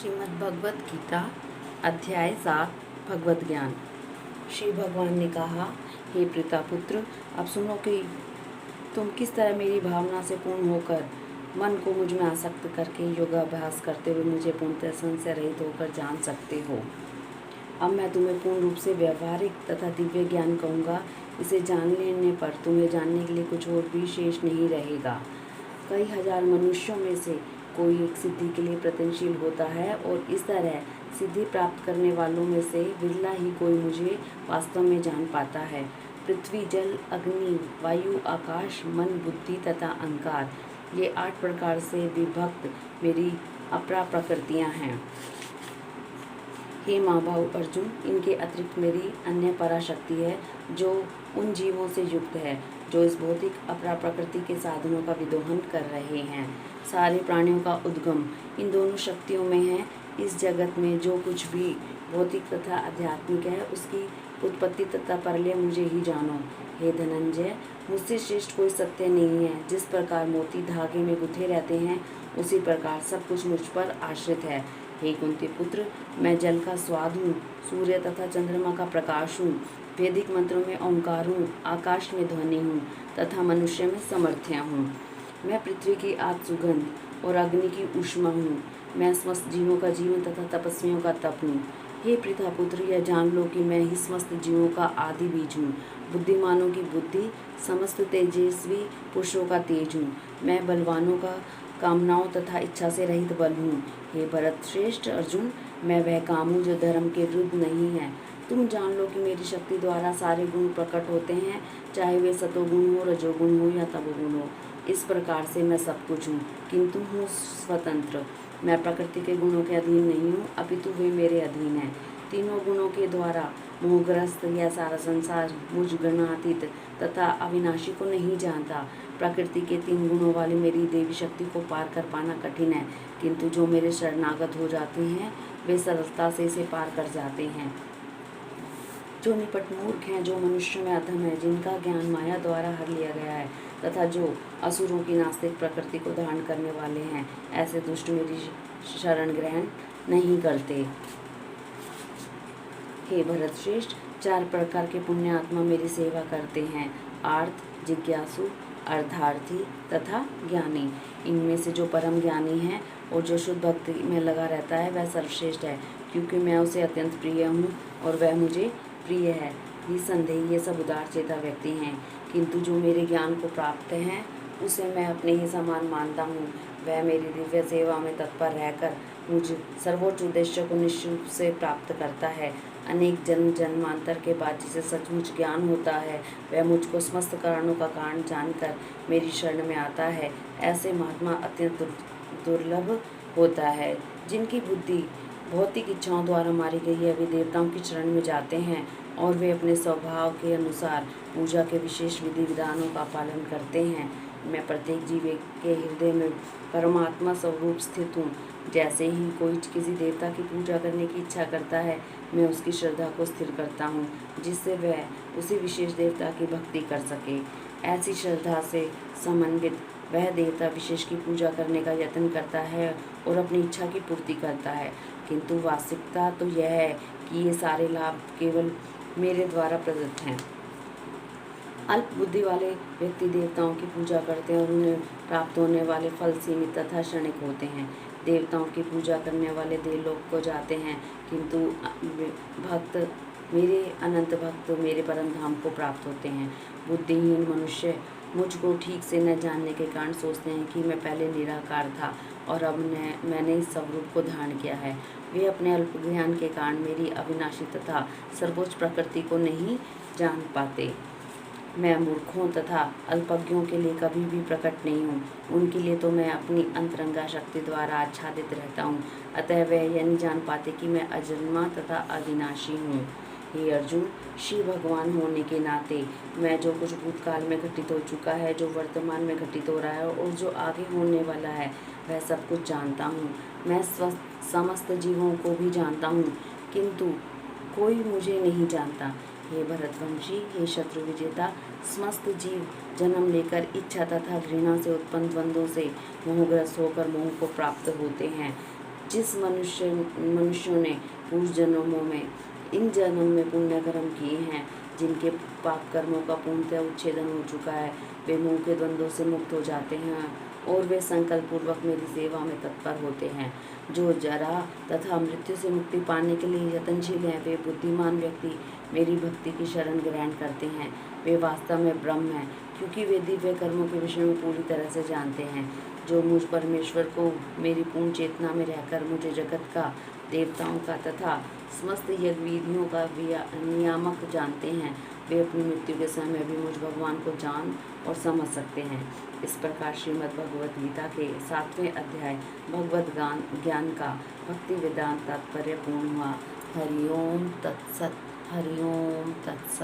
श्रीमद् भगवत गीता अध्याय 7 भगवत ज्ञान। श्री भगवान ने कहा, हे प्रीतापुत्र, अब सुनो कि तुम किस तरह मेरी भावना से पूर्ण होकर मन को मुझ में आसक्त करके योगाभ्यास करते हुए मुझे पूर्णतः संशय रहित होकर जान सकते हो। अब मैं तुम्हें पूर्ण रूप से व्यवहारिक तथा दिव्य ज्ञान कहूँगा। इसे जान लेने पर तुम्हें जानने के लिए कुछ और भी शेष नहीं रहेगा। कई हजार मनुष्यों में से कोई एक सिद्धि के लिए प्रयत्नशील होता है और इस तरह सिद्धि प्राप्त करने वालों में से विरला ही कोई मुझे वास्तव में जान पाता है। पृथ्वी, जल, अग्नि, वायु, आकाश, मन, बुद्धि तथा अहंकार, ये 8 प्रकार से विभक्त मेरी अपरा प्रकृतियाँ हैं। हे महाबाहु अर्जुन, इनके अतिरिक्त मेरी अन्य पराशक्ति है जो उन जीवों से युक्त है जो इस भौतिक अपरा प्रकृति के साधनों का विदोहन कर रहे हैं। सारे प्राणियों का उद्गम इन दोनों शक्तियों में है। इस जगत में जो कुछ भी भौतिक तथा आध्यात्मिक है उसकी उत्पत्ति तथा प्रलय मुझे ही जानो। हे धनंजय, मुझसे श्रेष्ठ कोई सत्य नहीं है। जिस प्रकार मोती धागे में गुथे रहते हैं उसी प्रकार सब कुछ मुझ पर आश्रित है। हे कुंती पुत्र, मैं जल का स्वाद हूँ, सूर्य तथा चंद्रमा का प्रकाश हूँ, वैदिक मंत्रों में ओंकार हूँ, आकाश में ध्वनि हूँ तथा मनुष्य में समर्थ्य हूँ। मैं पृथ्वी की आग सुगंध और अग्नि की ऊष्मा हूँ। मैं समस्त जीवों का जीवन तथा तपस्वियों का तप हूँ। हे प्रीतापुत्र, यह जान लो कि मैं ही समस्त जीवों का आदि बीज हूँ, बुद्धिमानों की बुद्धि, समस्त तेजस्वी पुरुषों का तेज हूँ। मैं बलवानों का कामनाओं तथा इच्छा से रहित बल हूँ। हे भरत श्रेष्ठ अर्जुन, मैं वह काम हूँ जो धर्म के विरुद्ध नहीं है। तुम जान लो कि मेरी शक्ति द्वारा सारे गुण प्रकट होते हैं, चाहे वे सतोगुण हो, रजोगुण हो या तमोगुण हो। इस प्रकार से मैं सब कुछ हूँ, किंतु हूँ स्वतंत्र। मैं प्रकृति के गुणों के अधीन नहीं हूँ, अपितु वे मेरे अधीन हैं। तीनों गुणों के द्वारा मोहग्रस्त यह सारा संसार मुझ गणातीत तथा अविनाशी को नहीं जानता। प्रकृति के 3 गुणों वाली मेरी देवी शक्ति को पार कर पाना कठिन है, किंतु जो मेरे शरणागत हो जाते हैं वे सरलता से इसे पार कर जाते हैं। जो निपट मूर्ख हैं, जो मनुष्य में अधम है, जिनका ज्ञान माया द्वारा हर लिया गया है तथा जो असुरों की नास्तिक प्रकृति को धारण करने वाले हैं, ऐसे दुष्ट मेरी शरण ग्रहण नहीं करते। हे भरत श्रेष्ठ, 4 प्रकार के पुण्य आत्मा मेरी सेवा करते हैं, आर्त, जिज्ञासु, अर्थार्थी तथा ज्ञानी। इनमें से जो परम ज्ञानी है और जो शुद्ध भक्ति में लगा रहता है वह सर्वश्रेष्ठ है, क्योंकि मैं उसे अत्यंत प्रिय हूँ और वह मुझे प्रिय है। निसंदेह ये सब उदार चेता व्यक्ति हैं, किंतु जो मेरे ज्ञान को प्राप्त हैं उसे मैं अपने ही समान मानता हूँ। वह मेरी दिव्य सेवा में तत्पर रहकर मुझ सर्वोच्च उद्देश्य को निश्चय रूप से प्राप्त करता है। अनेक जन्म जन्मांतर के बाद जिसे सचमुच ज्ञान होता है वह मुझको समस्त कारणों का कारण जानकर मेरी शरण में आता है। ऐसे महात्मा अत्यंत दुर्लभ होता है। जिनकी बुद्धि भौतिक इच्छाओं द्वारा मारी गई है वे देवताओं की शरण में जाते हैं और वे अपने स्वभाव के अनुसार पूजा के विशेष विधि विधानों का पालन करते हैं। मैं प्रत्येक जीव के हृदय में परमात्मा स्वरूप स्थित हूँ। जैसे ही कोई किसी देवता की पूजा करने की इच्छा करता है मैं उसकी श्रद्धा को स्थिर करता हूँ, जिससे वह उसी विशेष देवता की भक्ति कर सके। ऐसी श्रद्धा से समन्वित वह देवता विशेष की पूजा करने का यत्न करता है और अपनी इच्छा की पूर्ति करता है, किंतु वास्तविकता तो यह है कि ये सारे लाभ केवल मेरे द्वारा प्रदत्त हैं। अल्प बुद्धि वाले व्यक्ति देवताओं की पूजा करते हैं और उन्हें प्राप्त होने वाले फल सीमित तथा क्षणिक होते हैं। देवताओं की पूजा करने वाले देवलोक को जाते हैं, किंतु भक्त मेरे अनंत भक्त मेरे परम धाम को प्राप्त होते हैं। बुद्धिहीन मनुष्य मुझको ठीक से न जानने के कारण सोचते हैं कि मैं पहले निराकार था और अब मैंने इस स्वरूप को धारण किया है। वे अपने अल्प ज्ञान के कारण मेरी अविनाशी तथा सर्वोच्च प्रकृति को नहीं जान पाते। मैं मूर्खों तथा अल्पज्ञों के लिए कभी भी प्रकट नहीं हूँ। उनके लिए तो मैं अपनी अंतरंगा शक्ति द्वारा आच्छादित रहता हूँ, अतः वे यह नहीं जान पाते कि मैं अजन्मा तथा अविनाशी हूँ। हे अर्जुन, श्री भगवान होने के नाते मैं जो कुछ भूतकाल में घटित हो चुका है, जो वर्तमान में घटित हो रहा है और जो आगे होने वाला है वह सब कुछ जानता हूँ। मैं समस्त जीवों को भी जानता हूँ, किंतु कोई मुझे नहीं जानता। हे भरतवंशी, हे शत्रु विजेता, समस्त जीव जन्म लेकर इच्छा तथा घृणा से उत्पन्न द्वंद्वों से मोहग्रस्त होकर मोह को प्राप्त होते हैं। जिस मनुष्यों ने पूर्व जन्मों में इन जन्म में पुण्य कर्म किए हैं, जिनके पाप कर्मों का पूर्णतः उच्छेदन हो चुका है, वे मोह के द्वंद्वों से मुक्त हो जाते हैं और वे संकल्प पूर्वक मेरी सेवा में तत्पर होते हैं। जो जरा तथा मृत्यु से मुक्ति पाने के लिए यत्नशील हैं, वे बुद्धिमान व्यक्ति मेरी भक्ति की शरण ग्रहण करते हैं। वे वास्तव में ब्रह्म हैं, क्योंकि वे दिव्य कर्मों के विषय में पूरी तरह से जानते हैं। जो मुझ परमेश्वर को मेरी पूर्ण चेतना में रहकर मुझे जगत का, देवताओं का तथा समस्त यज्ञ विधियों का नियामक जानते हैं, वे अपनी मृत्यु के समय भी मुझ भगवान को जान और समझ सकते हैं। इस प्रकार श्रीमद् भगवद गीता के 7वें अध्याय भगवद ज्ञान का भक्ति वेदांत तात्पर्य पूर्ण हुआ। हरि ओम तत्सत। हरि ओम तत्सत।